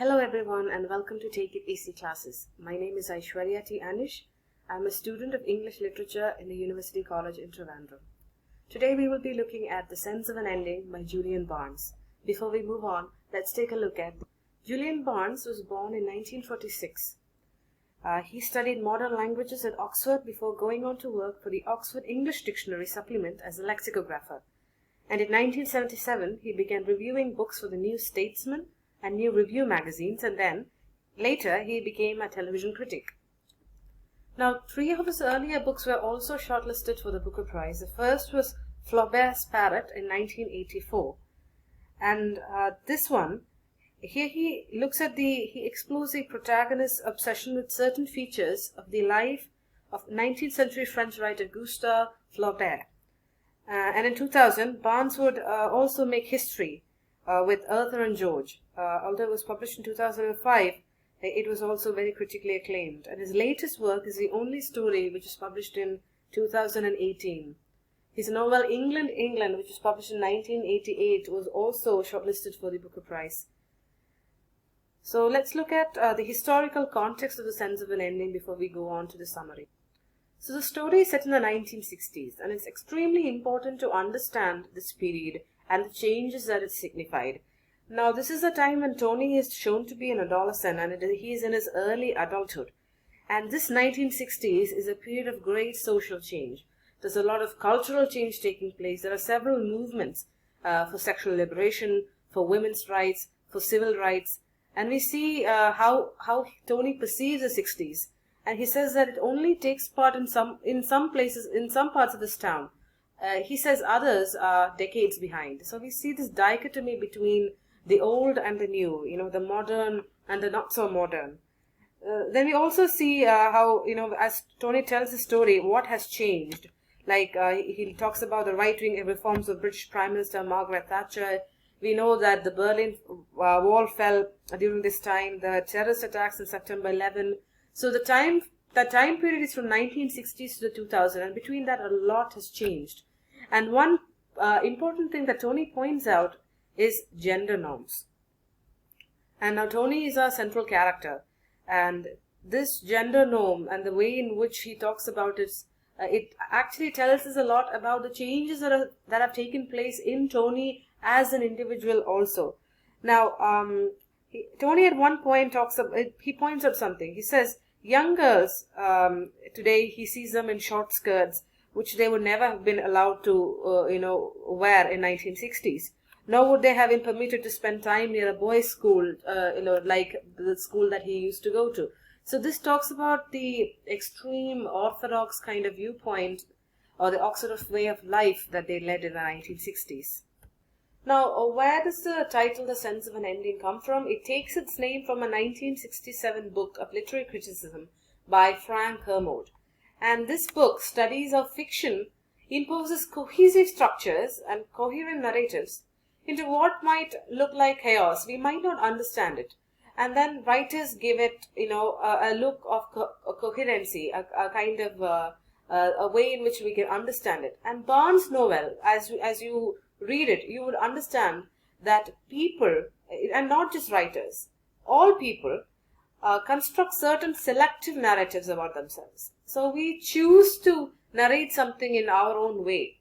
Hello everyone and welcome to Take It Easy classes. My name is Aishwarya T. Anish. I'm a student of English Literature in the University College in Trivandrum. Today we will be looking at The Sense of an Ending by Julian Barnes. Before we move on, let's take a look at Julian Barnes was born in 1946. He studied modern languages at Oxford before going on to work for the Oxford English Dictionary Supplement as a lexicographer. And in 1977, he began reviewing books for the New Statesman and New Review magazines, and then later he became a television critic. Now, 3 of his earlier books were also shortlisted for the Booker Prize. The first was Flaubert's Parrot in 1984, and this one, here he explores the protagonist's obsession with certain features of the life of 19th century French writer Gustave Flaubert. And in 2000, Barnes would also make history with Arthur and George. Although it was published in 2005, it was also very critically acclaimed. And his latest work is the only story which was published in 2018. His novel England, England, which was published in 1988, was also shortlisted for the Booker Prize. So let's look at the historical context of The Sense of an Ending before we go on to the summary. So the story is set in the 1960s, and it's extremely important to understand this period and the changes that it signified. Now, this is a time when Tony is shown to be an adolescent and he is in his early adulthood. And this 1960s is a period of great social change. There's a lot of cultural change taking place. There are several movements for sexual liberation, for women's rights, for civil rights. And we see how Tony perceives the 60s. And he says that it only takes part in some places, in some parts of this town. He says others are decades behind. So we see this dichotomy between the old and the new, the modern and the not so modern. Then we also see how, as Tony tells the story, what has changed. Like he talks about the right-wing reforms of British Prime Minister Margaret Thatcher. We know that the Berlin Wall fell during this time, the terrorist attacks on September 11. So the time period is from 1960s to the 2000s, and between that a lot has changed. And one important thing that Tony points out is gender norms. And now Tony is our central character, and this gender norm and the way in which he talks about it actually tells us a lot about the changes that have taken place in Tony as an individual also. Now, Tony at one point he points out something. He says, young girls, today he sees them in short skirts, which they would never have been allowed to, wear in 1960s. Nor would they have been permitted to spend time near a boys' school, like the school that he used to go to. So this talks about the extreme orthodox kind of viewpoint or the Oxford way of life that they led in the 1960s. Now, where does the title The Sense of an Ending come from? It takes its name from a 1967 book of literary criticism by Frank Kermode. And this book studies how fiction imposes cohesive structures and coherent narratives into what might look like chaos. We might not understand it. And then writers give it, a look of coherency, a kind of a way in which we can understand it. And Barnes' novel, as you read it, you would understand that people, and not just writers, all people construct certain selective narratives about themselves. So we choose to narrate something in our own way.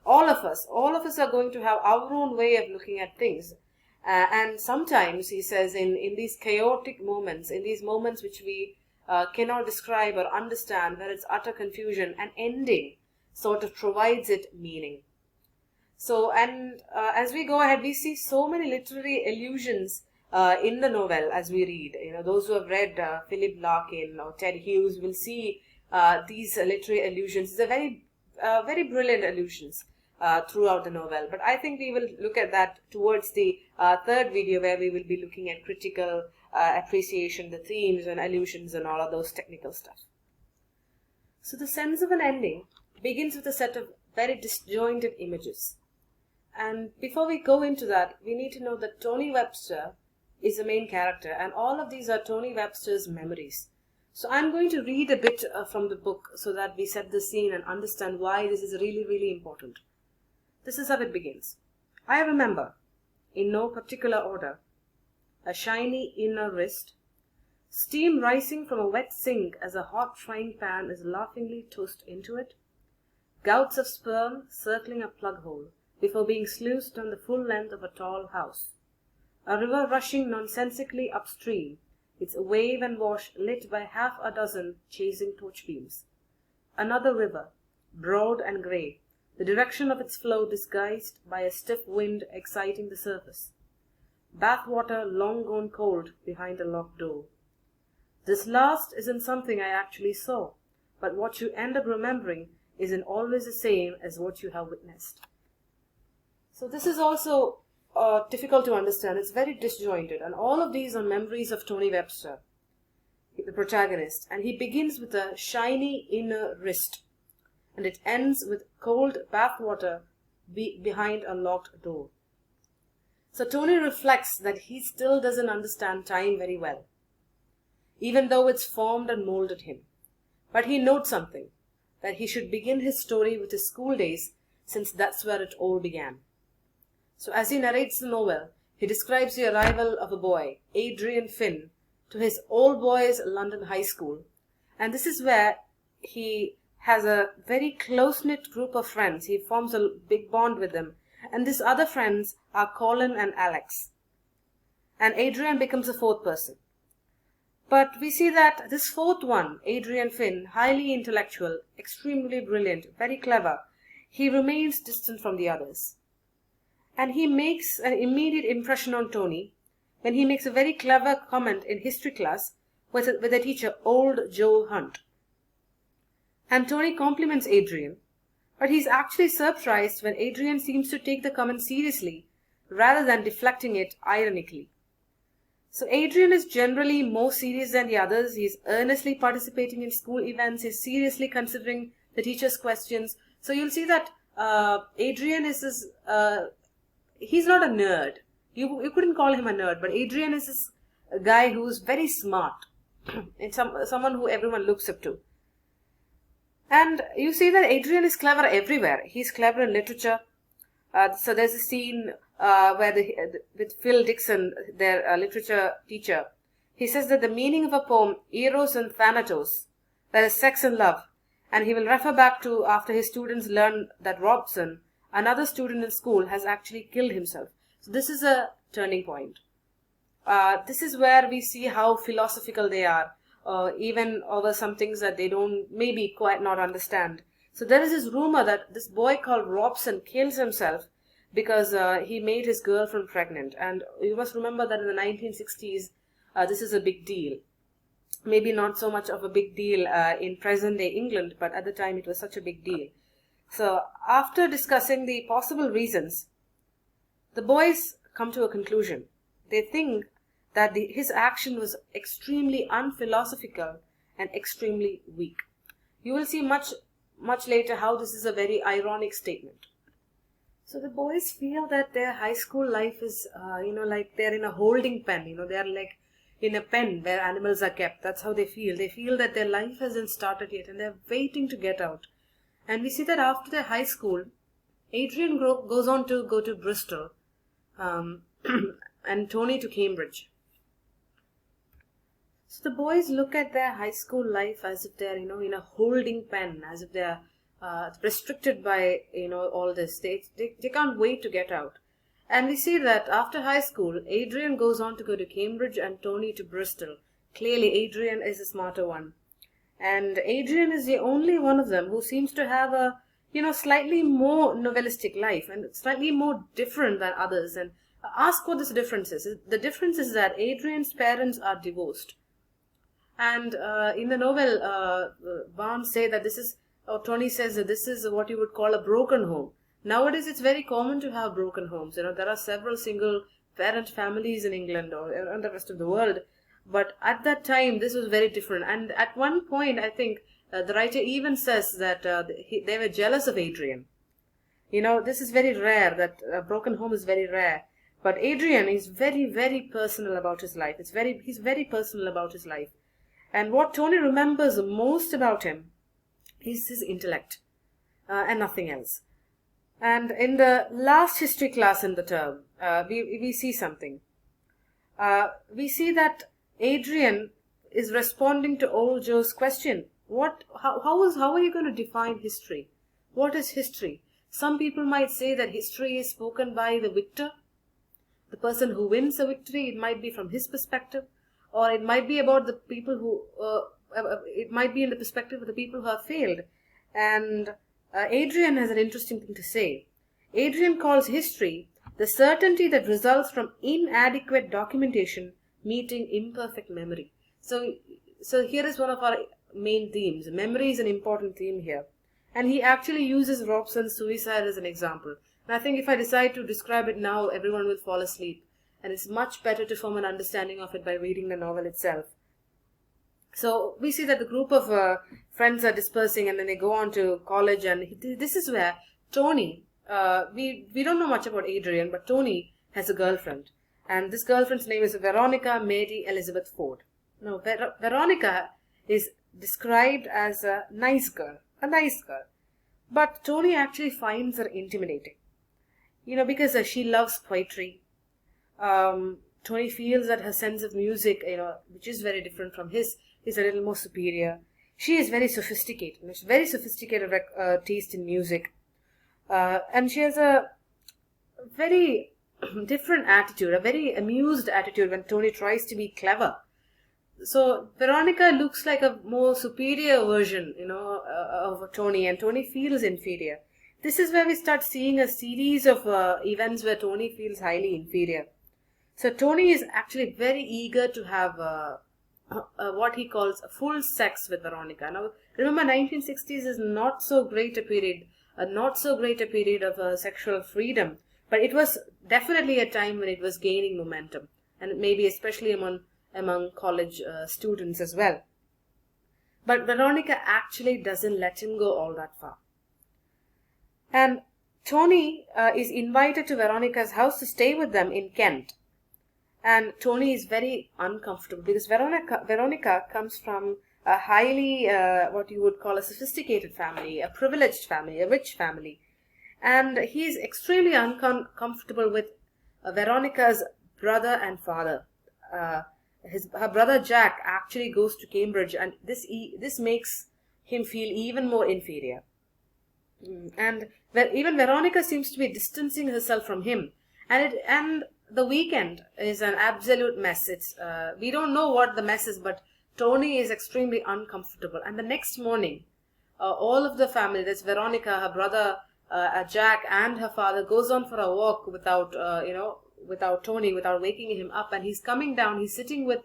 All of us are going to have our own way of looking at things. And sometimes, he says, in these chaotic moments, in these moments which we cannot describe or understand, where it's utter confusion, an ending sort of provides it meaning. So, and as we go ahead, we see so many literary allusions in the novel as we read. Those who have read Philip Larkin or Ted Hughes will see these literary allusions. They're very brilliant allusions throughout the novel. But I think we will look at that towards the third video, where we will be looking at critical appreciation, the themes and allusions and all of those technical stuff. So The Sense of an Ending begins with a set of very disjointed images. And before we go into that, we need to know that Tony Webster is the main character, and all of these are Tony Webster's memories. So I'm going to read a bit from the book so that we set the scene and understand why this is really, really important. This is how it begins. I remember, in no particular order, a shiny inner wrist, steam rising from a wet sink as a hot frying pan is laughingly tossed into it, gouts of sperm circling a plug hole before being sluiced on the full length of a tall house, a river rushing nonsensically upstream, its wave and wash lit by half a dozen chasing torch beams, another river, broad and grey, the direction of its flow disguised by a stiff wind exciting the surface, bath water long gone cold behind a locked door. This last isn't something I actually saw, but what you end up remembering isn't always the same as what you have witnessed. So this is also difficult to understand. It's very disjointed, and all of these are memories of Tony Webster, the protagonist, and he begins with a shiny inner wrist, and it ends with cold bath water behind a locked door. So Tony reflects that he still doesn't understand time very well, even though it's formed and molded him. But he notes something, that he should begin his story with his school days, since that's where it all began. So as he narrates the novel, he describes the arrival of a boy, Adrian Finn, to his all boys London high school, and this is where he has a very close-knit group of friends. He forms a big bond with them, and these other friends are Colin and Alex, and Adrian becomes a fourth person. But we see that this fourth one, Adrian Finn, highly intellectual, extremely brilliant, very clever, he remains distant from the others. And he makes an immediate impression on Tony when he makes a very clever comment in history class with the teacher, old Joe Hunt. And Tony compliments Adrian, but he's actually surprised when Adrian seems to take the comment seriously rather than deflecting it ironically. So Adrian is generally more serious than the others. He's earnestly participating in school events. He's seriously considering the teacher's questions. So you'll see that Adrian is this, he's not a nerd. You couldn't call him a nerd, but Adrian is this guy who's very smart. It's someone who everyone looks up to. And you see that Adrian is clever everywhere. He's clever in literature. So there's a scene where with Phil Dixon, their literature teacher, he says that the meaning of a poem, Eros and Thanatos, that is sex and love, and he will refer back to after his students learn that Robson, another student in school, has actually killed himself. So this is a turning point. This is where we see how philosophical they are, even over some things that they don't maybe quite not understand. So there is this rumor that this boy called Robson kills himself because he made his girlfriend pregnant. And you must remember that in the 1960s, this is a big deal. Maybe not so much of a big deal in present-day England, but at the time it was such a big deal. So after discussing the possible reasons, the boys come to a conclusion. They think that his action was extremely unphilosophical and extremely weak. You will see much later how this is a very ironic statement. So the boys feel that their high school life is, like they're in a holding pen. They're like in a pen where animals are kept. That's how they feel. They feel that their life hasn't started yet and they're waiting to get out. And we see that after their high school, Adrian goes on to go to Bristol and Tony to Cambridge. So the boys look at their high school life as if they're, in a holding pen, as if they're restricted by, all this. They can't wait to get out. And we see that after high school, Adrian goes on to go to Cambridge and Tony to Bristol. Clearly, Adrian is the smarter one. And Adrian is the only one of them who seems to have a, slightly more novelistic life and slightly more different than others. And ask what this difference is. The difference is that Adrian's parents are divorced. And in the novel, Barnes say that Tony says that this is what you would call a broken home. Nowadays, it's very common to have broken homes. There are several single parent families in England or in the rest of the world. But at that time, this was very different. And at one point, I think the writer even says that they were jealous of Adrian. This is very rare, that a broken home is very rare. But Adrian is very, very personal about his life. He's very personal about his life. And what Tony remembers most about him is his intellect and nothing else. And in the last history class in the term, we see something. we see that Adrian is responding to old Joe's question. How are you going to define history? What is history? Some people might say that history is spoken by the victor, the person who wins a victory. It might be from his perspective, or it might be about the people who, it might be in the perspective of the people who have failed. And Adrian has an interesting thing to say. Adrian calls history the certainty that results from inadequate documentation meeting imperfect memory. So here is one of our main themes. Memory is an important theme here. And he actually uses Robson's suicide as an example. And I think if I decide to describe it now, everyone will fall asleep. And it's much better to form an understanding of it by reading the novel itself. So we see that the group of friends are dispersing, and then they go on to college. And this is where Tony, we don't know much about Adrian, but Tony has a girlfriend. And this girlfriend's name is Veronica Mary Elizabeth Ford. Now, Veronica is described as a nice girl. But Tony actually finds her intimidating. Because she loves poetry. Tony feels that her sense of music, which is very different from his, is a little more superior. She is very sophisticated. Very sophisticated taste in music. And she has a very different attitude, a very amused attitude when Tony tries to be clever. So Veronica looks like a more superior version, of Tony, and Tony feels inferior. This is where we start seeing a series of events where Tony feels highly inferior. So Tony is actually very eager to have what he calls a full sex with Veronica. Now, remember, 1960s is not so great a period of sexual freedom, but it was definitely a time when it was gaining momentum, and maybe especially among college students as well. But Veronica actually doesn't let him go all that far. And Tony is invited to Veronica's house to stay with them in Kent. And Tony is very uncomfortable because Veronica comes from a highly, what you would call a sophisticated family, a privileged family, a rich family. And he is extremely uncomfortable with Veronica's brother and father. Her brother Jack actually goes to Cambridge, and this makes him feel even more inferior. And even Veronica seems to be distancing herself from him, and the weekend is an absolute mess. We don't know what the mess is, but Tony is extremely uncomfortable. And the next morning, all of the family, that's Veronica, her brother Jack, and her father, goes on for a walk without Tony, without waking him up. And he's coming down. He's sitting with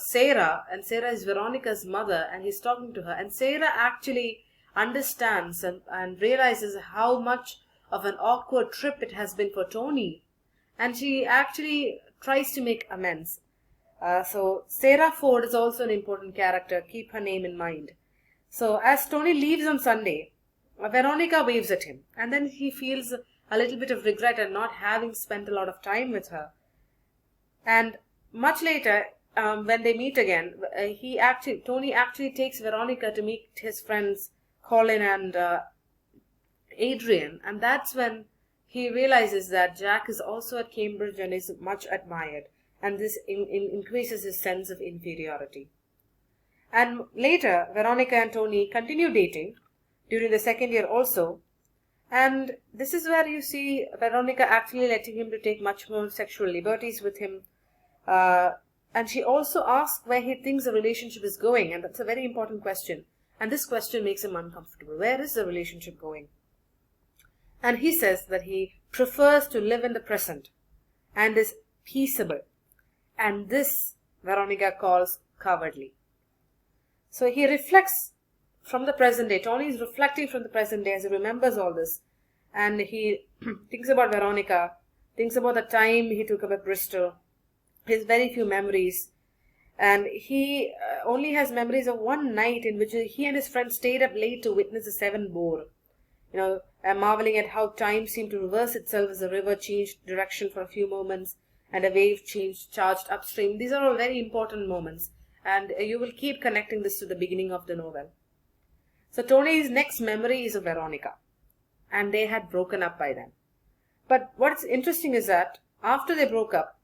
Sarah, and Sarah is Veronica's mother, and he's talking to her. And Sarah actually understands and realizes how much of an awkward trip it has been for Tony, and she actually tries to make amends. So Sarah Ford is also an important character. Keep her name in mind. So as Tony leaves on Sunday, Veronica waves at him, and then he feels a little bit of regret at not having spent a lot of time with her. And much later, when they meet again, Tony actually takes Veronica to meet his friends Colin and Adrian, and that's when he realizes that Jack is also at Cambridge and is much admired, and this increases his sense of inferiority. And later, Veronica and Tony continue dating during the second year also, and this is where you see Veronica actually letting him to take much more sexual liberties with him, and she also asks where he thinks the relationship is going, and that's a very important question. And this question makes him uncomfortable. Where is the relationship going? And he says that he prefers to live in the present and is peaceable. And this Veronica calls cowardly. So he reflects from the present day. Tony is reflecting from the present day as he remembers all this. And he thinks about Veronica, thinks about the time he took up at Bristol, his very few memories. And he only has memories of one night in which he and his friends stayed up late to witness the Seven Boar. Marveling at how time seemed to reverse itself as the river changed direction for a few moments and a wave charged upstream. These are all very important moments, and you will keep connecting this to the beginning of the novel. So Tony's next memory is of Veronica, and they had broken up by then. But what's interesting is that after they broke up,